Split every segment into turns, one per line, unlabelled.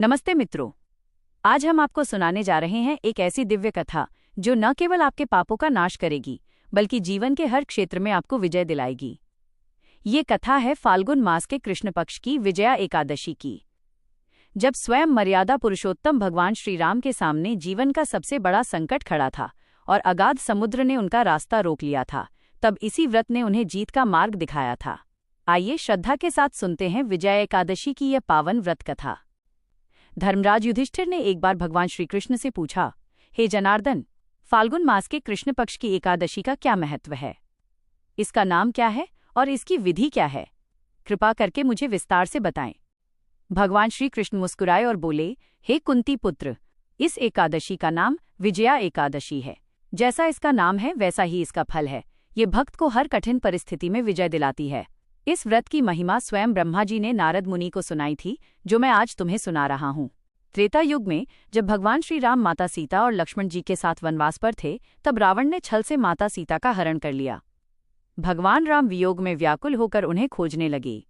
नमस्ते मित्रों, आज हम आपको सुनाने जा रहे हैं एक ऐसी दिव्य कथा जो न केवल आपके पापों का नाश करेगी बल्कि जीवन के हर क्षेत्र में आपको विजय दिलाएगी। ये कथा है फाल्गुन मास के कृष्ण पक्ष की विजया एकादशी की। जब स्वयं मर्यादा पुरुषोत्तम भगवान श्री राम के सामने जीवन का सबसे बड़ा संकट खड़ा था और अगाध समुद्र ने उनका रास्ता रोक लिया था, तब इसी व्रत ने उन्हें जीत का मार्ग दिखाया था। आइए श्रद्धा के साथ सुनते हैं विजया एकादशी की यह पावन व्रत कथा। धर्मराज युधिष्ठिर ने एक बार भगवान श्री कृष्ण से पूछा, हे जनार्दन, फाल्गुन मास के कृष्ण पक्ष की एकादशी का क्या महत्व है? इसका नाम क्या है और इसकी विधि क्या है? कृपा करके मुझे विस्तार से बताएं। भगवान श्री कृष्ण मुस्कुराए और बोले, हे कुंती पुत्र, इस एकादशी का नाम विजया एकादशी है। जैसा इसका नाम है वैसा ही इसका फल है। ये भक्त को हर कठिन परिस्थिति में विजय दिलाती है। इस व्रत की महिमा स्वयं ब्रह्मा जी ने नारद मुनि को सुनाई थी, जो मैं आज तुम्हें सुना रहा हूँ। त्रेता युग में जब भगवान श्री राम माता सीता और लक्ष्मण जी के साथ वनवास पर थे, तब रावण ने छल से माता सीता का हरण कर लिया। भगवान राम वियोग में व्याकुल होकर उन्हें खोजने लगे।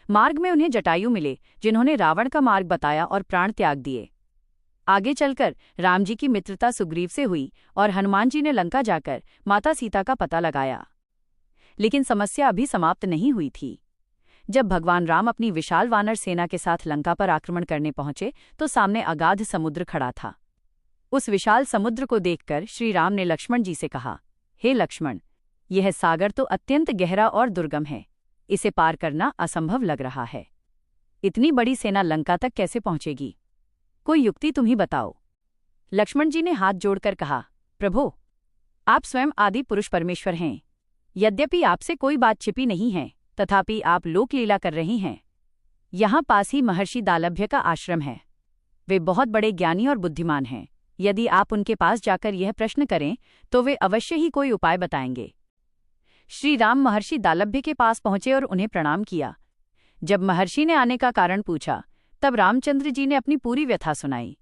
मार्ग में उन्हें जटायु मिले, जिन्होंने रावण का मार्ग बताया और प्राण त्याग दिए। आगे चलकर राम जी की मित्रता सुग्रीव से हुई और हनुमान जी ने लंका जाकर माता सीता का पता लगाया। लेकिन समस्या अभी समाप्त नहीं हुई थी। जब भगवान राम अपनी विशाल वानर सेना के साथ लंका पर आक्रमण करने पहुंचे तो सामने अगाध समुद्र खड़ा था। उस विशाल समुद्र को देखकर श्री राम ने लक्ष्मण जी से कहा, हे लक्ष्मण, यह सागर तो अत्यंत गहरा और दुर्गम है। इसे पार करना असंभव लग रहा है। इतनी बड़ी सेना लंका तक कैसे पहुंचेगी? कोई युक्ति तुम ही बताओ। लक्ष्मण जी ने हाथ जोड़कर कहा, प्रभो, आप स्वयं आदि पुरुष परमेश्वर हैं। यद्यपि आपसे कोई बात छिपी नहीं है, तथापि आप लोकलीला कर रही हैं। यहाँ पास ही महर्षि दालभ्य का आश्रम है। वे बहुत बड़े ज्ञानी और बुद्धिमान हैं। यदि आप उनके पास जाकर यह प्रश्न करें तो वे अवश्य ही कोई उपाय बताएंगे। श्री राम महर्षि दालभ्य के पास पहुंचे और उन्हें प्रणाम किया। जब महर्षि ने आने का कारण पूछा, तब रामचंद्र जी ने अपनी पूरी व्यथा सुनाई।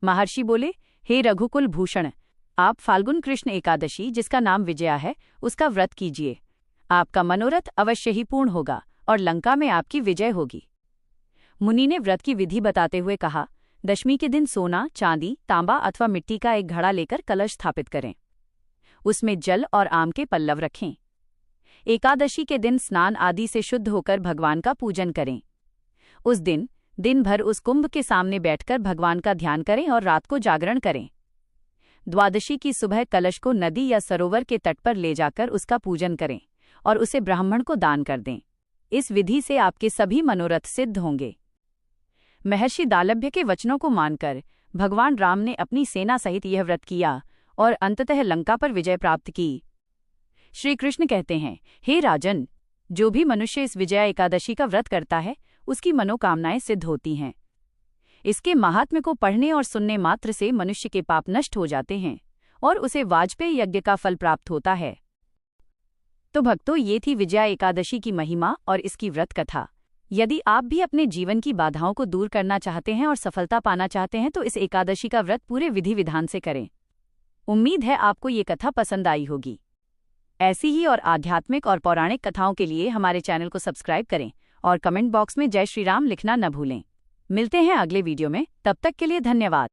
महर्षि बोले, हे रघुकुल भूषण, आप फाल्गुन कृष्ण एकादशी, जिसका नाम विजया है, उसका व्रत कीजिए। आपका मनोरथ अवश्य ही पूर्ण होगा और लंका में आपकी विजय होगी। मुनि ने व्रत की विधि बताते हुए कहा, दशमी के दिन सोना, चांदी, तांबा अथवा मिट्टी का एक घड़ा लेकर कलश स्थापित करें। उसमें जल और आम के पल्लव रखें। एकादशी के दिन स्नान आदि से शुद्ध होकर भगवान का पूजन करें। उस दिन भर उस कुंभ के सामने बैठकर भगवान का ध्यान करें और रात को जागरण करें। द्वादशी की सुबह कलश को नदी या सरोवर के तट पर ले जाकर उसका पूजन करें और उसे ब्राह्मण को दान कर दें। इस विधि से आपके सभी मनोरथ सिद्ध होंगे। महर्षि दालभ्य के वचनों को मानकर भगवान राम ने अपनी सेना सहित यह व्रत किया और अंततः लंका पर विजय प्राप्त की। श्री कृष्ण कहते हैं, हे राजन, जो भी मनुष्य इस विजया एकादशी का व्रत करता है, उसकी मनोकामनाएं सिद्ध होती हैं। इसके महात्म्य को पढ़ने और सुनने मात्र से मनुष्य के पाप नष्ट हो जाते हैं और उसे वाजपेयी यज्ञ का फल प्राप्त होता है। तो भक्तों, ये थी विजया एकादशी की महिमा और इसकी व्रत कथा। यदि आप भी अपने जीवन की बाधाओं को दूर करना चाहते हैं और सफलता पाना चाहते हैं तो इस एकादशी का व्रत पूरे विधि विधान से करें। उम्मीद है आपको ये कथा पसंद आई होगी। ऐसी ही और आध्यात्मिक और पौराणिक कथाओं के लिए हमारे चैनल को सब्सक्राइब करें और कमेंट बॉक्स में जय श्री राम लिखना न भूलें। मिलते हैं अगले वीडियो में, तब तक के लिए धन्यवाद।